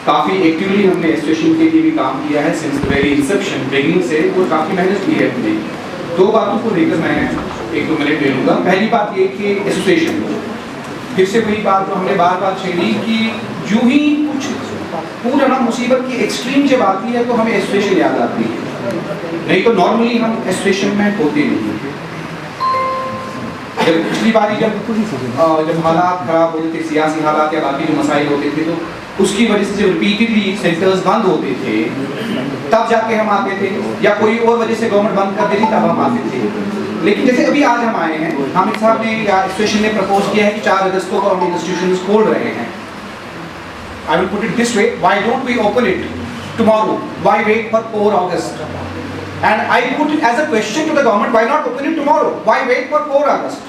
کافی actually ہم نے association کے لیے بھی کام کیا ہے سنس ویری انسپشن بگننگ سے، اور کافی محنت کی ہے ہم نے. دو باتوں کو لے کر میں 1-2 منٹ لے لوں گا. پہلی بات یہ کہ ایسوسیشن، پھر سے وہی بات جو ہم نے بار بار چھیڑی کہ جو ہی کچھ پورا نا مصیبت کی ایکسٹریم جب آتی ہے تو ہمیں ایسوسیشن یاد آتی ہے، نہیں تو نارملی ہم ایسوسیشن میں ہوتے نہیں. جب پچھلی باری جب حالات خراب ہوتے تھے، سیاسی حالات یا باقی جو مسائل ہوتے تھے، تو اس کی وجہ سے جب ریپیٹڈلی سینٹرز بند ہوتے تھے تب جا کے ہم آتے تھے، یا کوئی اور وجہ سے گورنمنٹ بند کر دیتی تب ہم آتے تھے. لیکن جیسے ابھی آج ہم آئے ہیں، حامد صاحب نے یا ایسوسیشن نے پرپوز کیا ہے کہ 4 اگست کو ہم انسٹیٹیوشنز کھول رہے ہیں. I will put it this way, why don't we open it tomorrow? Why wait for 4 August? And I put it as a question to the government, why not open it tomorrow? Why wait for 4 August?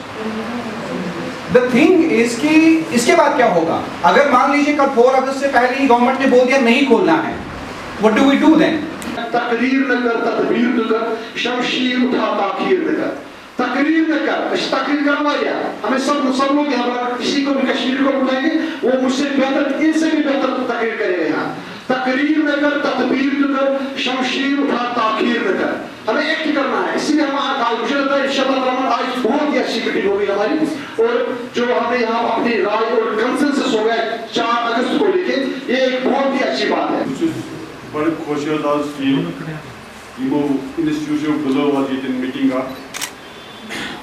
The thing is کہ اس کے بعد کیا ہوگا؟ اگر مان لیجئے کل 4 اگست سے پہلے ہی گورنمنٹ نے بول دیا نہیں کھولنا ہے، what do we do then? تقریر نہ کر، تدبیر نہ کر، شمشیر اٹھا تاخیر نہ کر. تقریر نہ کر، اس تقریر کرنا کیا؟ ہمیں سب لوگ یہاں پر کسی کو بھی کشمیر کو بلائیں گے، وہ مجھ سے بہتر، ان سے بھی بہتر تقریر کرے گا یہاں. تقریر نہ کر، تدبیر نہ کر، شمشیر اٹھا تاخیر نہ کر. ہمیں ایکٹ کرنا ہے. اسی لیے ہم آج مجھے لگتا ہے انشاءاللہ الرحمن آج بہت ہی اچھی میٹنگ ہوگی ہماری، اور جو ہم نے یہاں اپنی رائے اور کنسنسس ہو گیا 4 اگست کو لے کے، یہ ایک بہت ہی اچھی بات ہے. بڑے خوش آز یمو انسٹیٹیوشن بلو آج یتن میٹنگ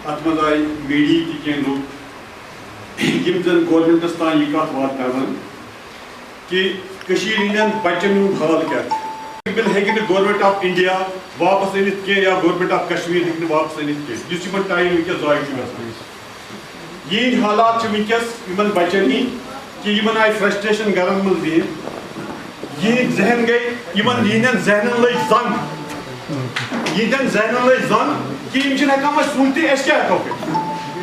ات مز آئی میڈیا تہ کینٛہہ لوگ یم زن گورمنٹس تان یہ کت وات کران کہ کشیر ہندین بچن ہند حال کیا بل ہیکہ گورمنٹ آف انڈیا واپس انت کی یا گورمنٹ آف کشمیر ہیکہ واپس انت کی جس یمن ٹائم ونکس ضائع گژھان. یہ حالات ونکس یمن بچن ہند کہ یمن آئی فرسٹریشن گرن مز دین، یہ ذہن گئی یمن یہندین ذہنن لگ زنگ، یہندین ذہنن لگ زنگ کہ یم چھن ہیکان وۄنۍ سوٗنٛچتھٕے أسۍ کیٛاہ ہیکو کٔرِتھ.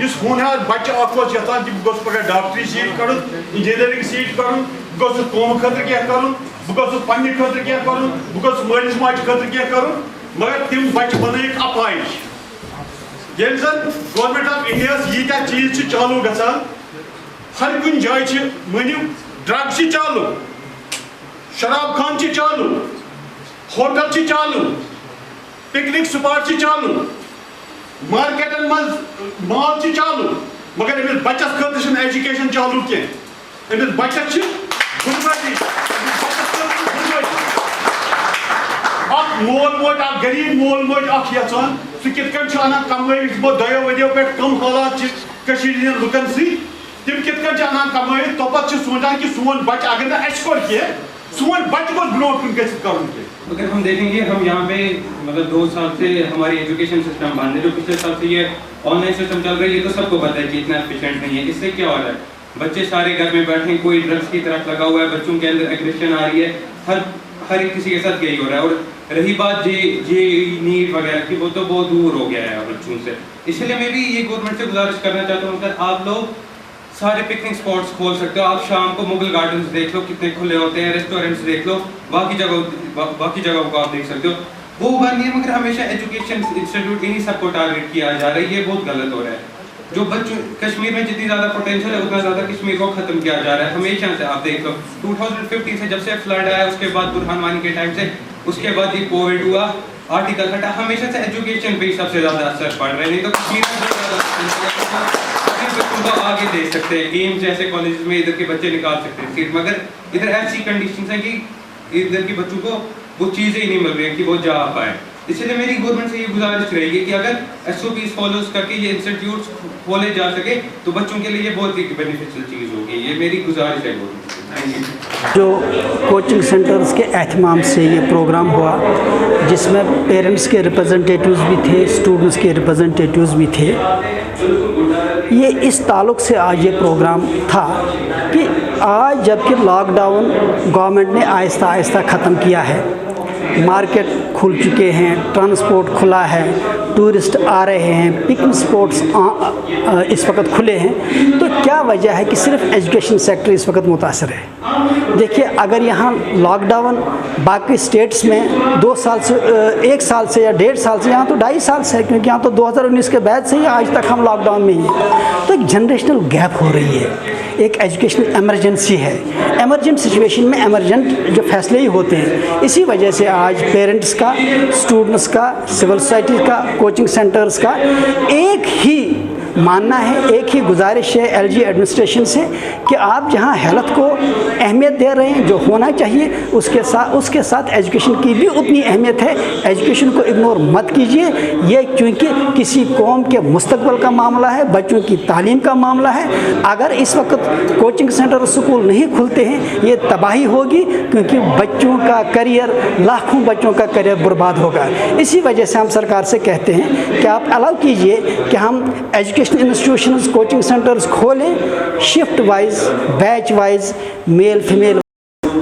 یُس ہونہار بچہ اکھ اوس یژھان کہ بہٕ گوٚژھُس پگاہ ڈاکٹری سیٹ کڑُن، انجینئرنگ سیٹ کڑُن، بہٕ گوٚژھُس قومہٕ خٲطرٕ کینٛہہ کرُن، بہٕ گوٚژھُس پننہِ خٲطرٕ کینٛہہ کرُن، بہٕ گوٚژھُس مٲلِس ماجہِ خٲطرٕ کینٛہہ کرُن، مگر تِم بچہ بنٲیِکھ اپایِج. ییٚلہِ زن گورمنٹ آف انڈیاہس ییٖتیاہ چیٖز چھِ چالوٗ گژھان، ہر کُنہِ جایہِ چھِ مٲنِو ڈرگ چھِ چالوٗ، شراب خان چھِ چالوٗ، ہوٹل چھِ چالوٗ، پکنک سپاٹ چھِ چالوٗ، مارکیٹن مز مال چھِ چالوٗ، مگر أمِس بچس خٲطرٕ چھنہٕ ایجوکیشن چالوٗ کینٛہہ. أمِس بچس چھِ غُربتی، اکھ مول موج، اکھ غریب مول موج اکھ یژھان سُہ کِتھ کٔنۍ چھُ انان کمٲوِتھ. بہٕ 2 ؤرۍیو پٮ۪ٹھ کم حالات چھِ کٔشیٖرِ ہٕنٛدٮ۪ن لُکن سۭتۍ، تِم کِتھ کٔنۍ چھِ انان کمٲوِتھ، توپتہٕ چھِ سونچان کہ سون بچہ اگر نہٕ اَسہِ کوٚر کینٛہہ، سون بچہ گوٚژھ برونٛٹھ کُن گٔژھِتھ کرُن کینٛہہ. اگر ہم دیکھیں گے ہم یہاں پہ مطلب 2 سال سے ہماری ایجوکیشن سسٹم بند ہے، جو پچھلے سال سے یہ آن لائن سسٹم چل رہا ہے، یہ تو سب کو پتہ ہے کہ اتنا ایفیشینٹ نہیں ہے. اس سے کیا ہو رہا ہے، بچے سارے گھر میں بیٹھے، کوئی ڈرگس کی طرف لگا ہوا ہے، بچوں کے اندر ایگریشن آ رہی ہے، ہر ایک کسی کے ساتھ یہی ہو رہا ہے. اور رہی بات جے نیٹ وغیرہ کی، وہ تو بہت دور ہو گیا ہے بچوں سے. اس لیے میں بھی یہ گورنمنٹ سے گزارش کرنا چاہتا ہوں کہ آپ لوگ سارے پکنک اسپاٹس کھول سکتے ہو. آپ شام کو مغل گارڈنز دیکھ لو کتنے کھلے ہوتے ہیں، ریسٹورینٹس دیکھ لو، باقی جگہوں کو آپ دیکھ سکتے ہو. وہ بات نہیں ہے، مگر ہمیشہ ایجوکیشن انسٹیٹیوٹ انہیں سب کو ٹارگیٹ کیا جا رہا ہے. یہ بہت غلط ہو رہا ہے. جو بچوں کشمیر میں جتنی زیادہ پوٹینشیل ہے اتنا زیادہ کشمیر کو ختم کیا جا رہا ہے ہمیشہ سے. آپ دیکھ لو 2015 سے جب سے فلڈ آیا، اس کے بعد برہان وانی کے ٹائم سے، اس کے بعد یہ کووڈ ہوا، آرٹیکل ہٹا، ہمیشہ سے ایجوکیشن پہ ہی سب سے زیادہ اثر پڑ رہا ہے. نہیں تو کشمیر میں تو آگے دے سکتے ہیں، ایمس جیسے کالجز میں ادھر کے بچے نکال سکتے ہیں سیٹ، مگر ادھر ایسی کنڈیشنز ہیں کہ ادھر کے بچوں کو وہ چیزیں ہی نہیں مل رہی ہیں کہ وہ جا پائے. اس لیے میری گورنمنٹ سے یہ گزارش رہے گی کہ اگر SOPs فالوز کر کے یہ انسٹیٹیوٹس کھولے جا سکے تو بچوں کے لیے یہ بہت ہی بینیفیشل چیز ہوگی. یہ میری گزارش ہے گورنمنٹ سے. جو کوچنگ سینٹرز کے اہتمام سے یہ پروگرام ہوا، جس میں پیرنٹس کے ریپرزنٹیٹیوز بھی تھے، اسٹوڈنٹس کے ریپرزنٹیٹیوز بھی تھے. یہ اس تعلق سے آج یہ پروگرام تھا کہ آج جب کہ لاک ڈاؤن گورنمنٹ نے آہستہ آہستہ ختم کیا ہے، مارکیٹ کھل چکے ہیں، ٹرانسپورٹ کھلا ہے، ٹورسٹ آ رہے ہیں، پکنک اسپاٹس اس وقت کھلے ہیں، تو کیا وجہ ہے کہ صرف ایجوکیشن سیکٹر اس وقت متاثر ہے؟ देखिए अगर यहाँ लॉकडाउन बाकी स्टेट्स में 2 साल से 1 साल से या 1.5 साल से, यहाँ तो 2.5 साल से है, क्योंकि यहाँ तो 2019 के बाद से ही आज तक हम लॉकडाउन में ही हैं। तो एक जनरेशनल गैप हो रही है, एक एजुकेशनल एमरजेंसी है। एमरजेंट सिचुएशन में एमरजेंट जो फैसले ही होते हैं। इसी वजह से आज पेरेंट्स का, स्टूडेंट्स का, सिविल सोसाइटी का, कोचिंग सेंटर्स का एक ही मानना है, एक ही गुजारिश है एलजी एडमिनिस्ट्रेशन से कि आप जहां हेल्थ को अहमियत दे रहे हैं, जो होना चाहिए, उसके साथ एजुकेशन की भी उतनी अहमियत है। एजुकेशन को इग्नोर मत कीजिए। ये क्योंकि किसी कौम के मुस्तकबिल का मामला है, बच्चों की तालीम का मामला है। अगर इस वक्त कोचिंग सेंटर और स्कूल नहीं खुलते हैं, ये तबाही होगी, क्योंकि बच्चों का करियर, लाखों बच्चों का करियर बर्बाद होगा। इसी वजह से हम सरकार से कहते हैं कि आप अलाउ कीजिए कि हम एजुकेशन इंस्टीट्यूशंस, कोचिंग सेंटर्स खोलें, shift wise, batch wise, male female.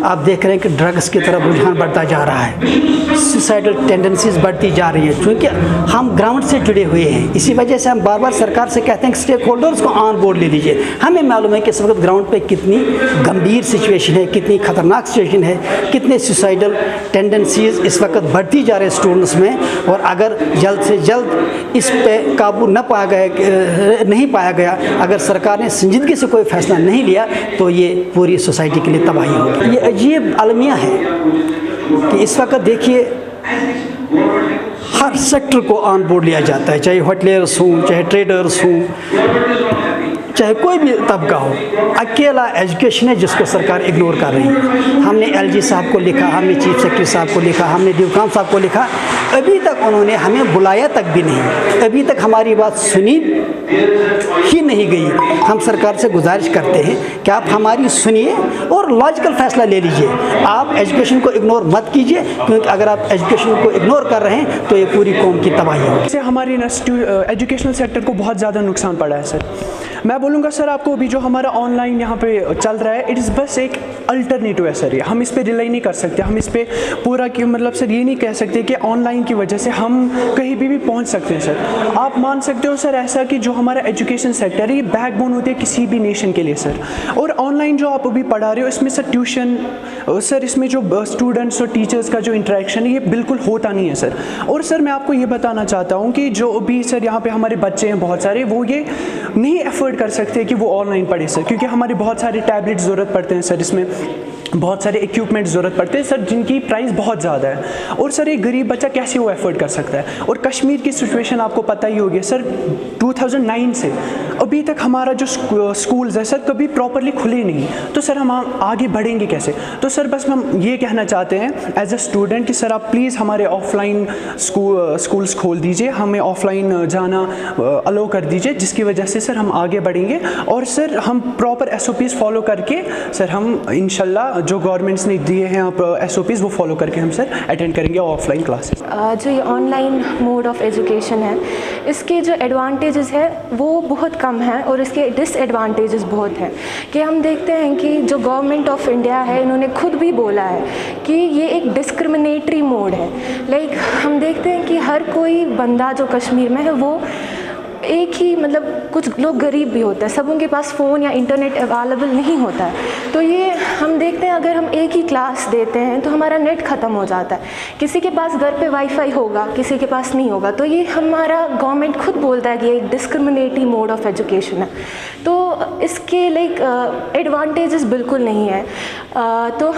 आप देख रहे हैं कि ड्रग्स की तरफ रुझान बढ़ता जा रहा है, सुसाइडल टेंडेंसीज बढ़ती जा रही हैं, क्योंकि हम ग्राउंड से जुड़े हुए हैं। इसी वजह से हम बार बार सरकार से कहते हैं कि स्टेक होल्डर्स को ऑन बोर्ड ले लीजिए। हमें मालूम है कि इस वक्त ग्राउंड पे कितनी गंभीर सिचुएशन है, कितनी खतरनाक सिचुएशन है, कितने सुसाइडल टेंडेंसीज इस वक्त बढ़ती जा रहे हैं स्टूडेंट्स में। और अगर जल्द से जल्द इस पे काबू नहीं पाया गया, अगर सरकार ने संजीदगी से कोई फैसला नहीं लिया, तो ये पूरी सोसाइटी के लिए तबाही होगी। ये अजीब अलमिया है कि इस वक्त देखिए हर सेक्टर को ऑन बोर्ड लिया जाता है, चाहे होटलियर्स हों, चाहे ट्रेडर्स हों, चाहे कोई भी तबका हो। अकेला एजुकेशन है जिसको सरकार इग्नोर कर रही है। हमने एलजी साहब को लिखा, हमने चीफ सेक्रेटरी साहब को लिखा, हमने डीओकाम साहब को लिखा, अभी तक उन्होंने हमें बुलाया तक भी नहीं, अभी तक हमारी बात सुनी ही नहीं गई। हम सरकार से गुजारिश करते हैं कि आप हमारी सुनिए और लॉजिकल फैसला ले लीजिए। आप एजुकेशन को इग्नोर मत कीजिए, क्योंकि अगर आप एजुकेशन को इग्नोर कर रहे हैं तो ये पूरी कौम की तबाही होगी। इससे हमारे एजुकेशनल सेक्टर को बहुत ज़्यादा नुकसान पड़ा है सर। मैं बोलूँगा सर आपको अभी जो हमारा ऑनलाइन यहाँ पे चल रहा है, इट इज़ बस एक अल्टरनेटिव है सर। ये हम इस पे रिलाई नहीं कर सकते, हम इस पे पूरा कि मतलब सर ये नहीं कह सकते कि ऑनलाइन की वजह से हम कहीं भी पहुँच सकते हैं सर। आप मान सकते हो सर ऐसा कि जो हमारा एजुकेशन सेक्टर है, ये बैकबोन होती है किसी भी नेशन के लिए सर। और ऑनलाइन जो आप अभी पढ़ा रहे हो, इसमें सर ट्यूशन सर, इसमें जो स्टूडेंट्स और टीचर्स का जो इंटरेक्शन है, ये बिल्कुल होता नहीं है सर। और सर मैं आपको ये बताना चाहता हूँ कि जो अभी सर यहाँ पे हमारे बच्चे हैं बहुत सारे, वो ये नहीं एफर्ट कर सकते कि वो ऑनलाइन पढ़े सर, क्योंकि हमारे बहुत सारे टैबलेट ज़रूरत पड़ते हैं सर, इसमें बहुत सारे इक्विपमेंट ज़रूरत पड़ते हैं सर, जिनकी प्राइस बहुत ज़्यादा है। और सर एक गरीब बच्चा कैसे वो एफर्ट कर सकता है। और कश्मीर की सिचुएशन आपको पता ही होगी सर, 2009 से अभी तक हमारा जो स्कूल्स है सर कभी प्रॉपरली खुले नहीं, तो सर हम आगे बढ़ेंगे कैसे। तो सर बस हम ये कहना चाहते हैं एज अ स्टूडेंट कि सर आप प्लीज़ हमारे ऑफलाइन स्कूल्स खोल दीजिए, हमें ऑफलाइन जाना अलाउ कर दीजिए, जिसकी वजह से सर हम आगे बढ़ेंगे। और सर हम प्रॉपर SOPs फॉलो करके सर हम इंशाल्लाह जो गवर्नमेंट्स ने दिए हैं SOPs वो फॉलो करके हम सर अटेंड करेंगे ऑफलाइन क्लासेस। जो ये ऑनलाइन मोड ऑफ एजुकेशन है, इसके जो एडवांटेजेस है वो बहुत कम है और इसके डिसएडवांटेजेस बहुत हैं। कि हम देखते हैं कि जो गवर्नमेंट ऑफ इंडिया है, इन्होंने खुद भी बोला है कि ये एक डिस्क्रिमिनेटरी मोड है। लाइक हम देखते हैं कि हर कोई बंदा जो कश्मीर में है वो एक ही, मतलब कुछ लोग गरीब भी होते हैं, सबों के पास फ़ोन या इंटरनेट अवेलेबल नहीं होता है। तो ये हम देखते हैं अगर हम एक ही क्लास देते हैं तो हमारा नेट ख़त्म हो जाता है। किसी के पास घर पे वाईफाई होगा, किसी के पास नहीं होगा। तो ये हमारा गवर्नमेंट खुद बोलता है कि ये एक डिस्क्रिमिनेटरी मोड ऑफ एजुकेशन है। तो इसके एडवांटेजेस बिल्कुल नहीं है। तो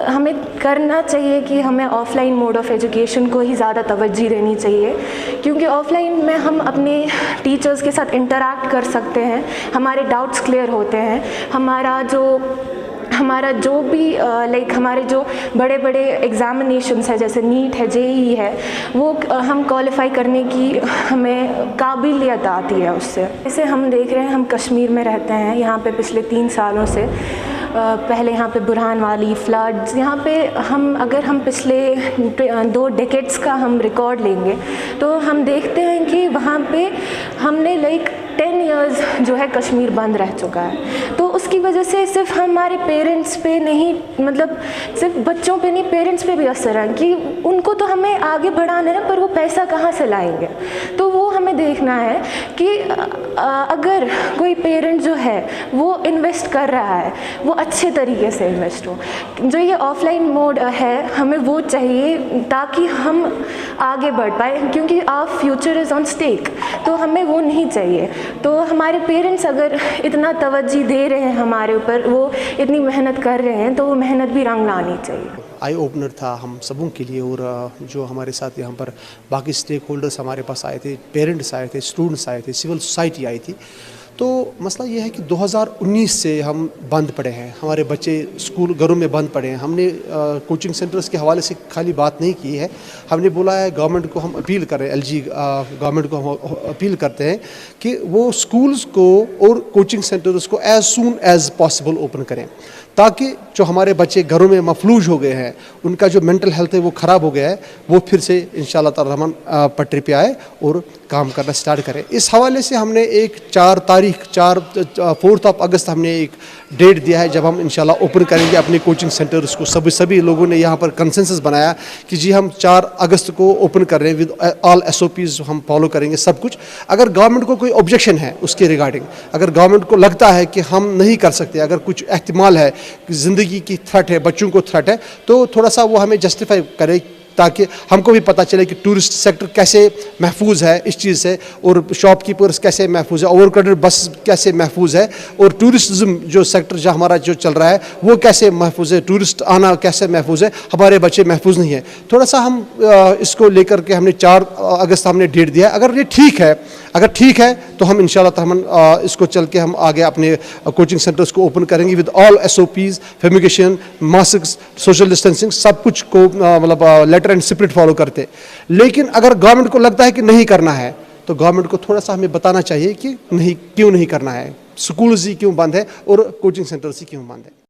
हमें करना चाहिए कि हमें ऑफ़लाइन मोड ऑफ एजुकेशन को ही ज़्यादा तवज्जो देनी चाहिए, क्योंकि ऑफ़लाइन में हम अपने टीचर्स के साथ इंटरैक्ट कर सकते हैं, हमारे डाउट्स क्लियर होते हैं, हमारा जो भी लाइक हमारे जो बड़े बड़े एग्ज़ामिनेशंस है, जैसे नीट है, JEE है, वो हम क्वालिफाई करने की हमें काबिलियत आती है उससे। जैसे हम देख रहे हैं, हम कश्मीर में रहते हैं, यहाँ पे पिछले 3 सालों से पहले यहाँ पे बुरहान वाली फ्लड्स, यहाँ पे अगर हम पिछले 2 डेकेड्स का हम रिकॉर्ड लेंगे तो हम देखते हैं कि वहाँ पे हमने लाइक 10 इयर्स जो है कश्मीर बंद रह चुका है। तो उसकी वजह से सिर्फ हमारे पेरेंट्स पे नहीं, मतलब सिर्फ बच्चों पे नहीं, पेरेंट्स पे भी असर है कि उनको तो हमें आगे बढ़ाना है, पर वो पैसा कहाँ से लाएंगे। तो वो हमें देखना है कि अगर कोई पेरेंट जो है वो इन्वेस्ट कर रहा है वो अच्छे तरीके से इन्वेस्ट हो। जो ये ऑफलाइन मोड है हमें वो चाहिए ताकि हम आगे बढ़ पाए, क्योंकि our future is on stake, तो हमें वो नहीं चाहिए। तो हमारे पेरेंट्स अगर इतना तवज्जो दे रहे हैं हमारे ऊपर, वो इतनी मेहनत कर रहे हैं, तो वो मेहनत भी रंग लानी चाहिए। आई ओपनर था हम सबों के लिए, और जो हमारे साथ यहाँ पर बाकी स्टेक होल्डर्स हमारे पास आए थे, पेरेंट्स आए थे, स्टूडेंट्स आए थे, सिविल सोसाइटी आई थी। तो मसला ये है कि 2019 से हम बंद पड़े हैं, हमारे बच्चे स्कूल घरों में बंद पड़े हैं। हमने कोचिंग सेंटर्स के हवाले से खाली बात नहीं की है, हमने बोला है गवर्नमेंट को, हम अपील कर रहे हैं, LG गवर्नमेंट को हम अपील करते हैं कि वो स्कूल्स को और कोचिंग सेंटर्स को as soon as possible open करें, ताकि जो हमारे बच्चे घरों में मफलूज हो गए हैं, उनका जो मेंटल हेल्थ है वो ख़राब हो गया है, वो फिर से इंशाल्लाह ताला रहमान पटरी पे आए और काम करना स्टार्ट करें। इस हवाले से हमने एक 4 अगस्त हमने एक डेट दिया है जब हम इंशाल्लाह ओपन करेंगे अपने कोचिंग सेंटर्स को। सभी लोगों ने यहाँ पर कंसेंसस बनाया कि जी हम 4 अगस्त को ओपन कर रहे हैं विद ऑल SOPs हम फॉलो करेंगे सब कुछ। अगर गवर्नमेंट को कोई ऑब्जेक्शन है उसके रिगार्डिंग, अगर गवर्नमेंट को लगता है कि हम नहीं कर सकते, अगर कुछ एहतिमाल है कि ज़िंदगी की थ्रेट है, बच्चों को थ्रेट है, तो थोड़ा सा वो हमें जस्टिफाई करे, ताकि हमको भी पता चले कि टूरिस्ट सेक्टर कैसे महफूज है इस चीज़ से, और शॉपकीपर्स कैसे महफूज है, ओवरक्राउडेड बस कैसे महफूज है, और टूरिज्म जो सेक्टर जो हमारा जो चल रहा है वो कैसे महफूज है, टूरिस्ट आना कैसे महफूज है, हमारे बच्चे महफूज नहीं है। थोड़ा सा हम इसको लेकर के हमने 4 अगस्त हमने डेट दिया। अगर ये ठीक है तो हम इंशाल्लाह इसको चल के हम आगे अपने कोचिंग सेंटर्स को ओपन करेंगे with all SOPs, fumigation, mask, social distancing, सब कुछ को मतलब लेटर एंड स्पिरिट फॉलो करते। लेकिन अगर गवर्नमेंट को लगता है कि नहीं करना है, तो गवर्नमेंट को थोड़ा सा हमें बताना चाहिए कि क्यों नहीं करना है, स्कूल्स ही क्यों बंद है और कोचिंग सेंटर्स ही क्यों बंद है।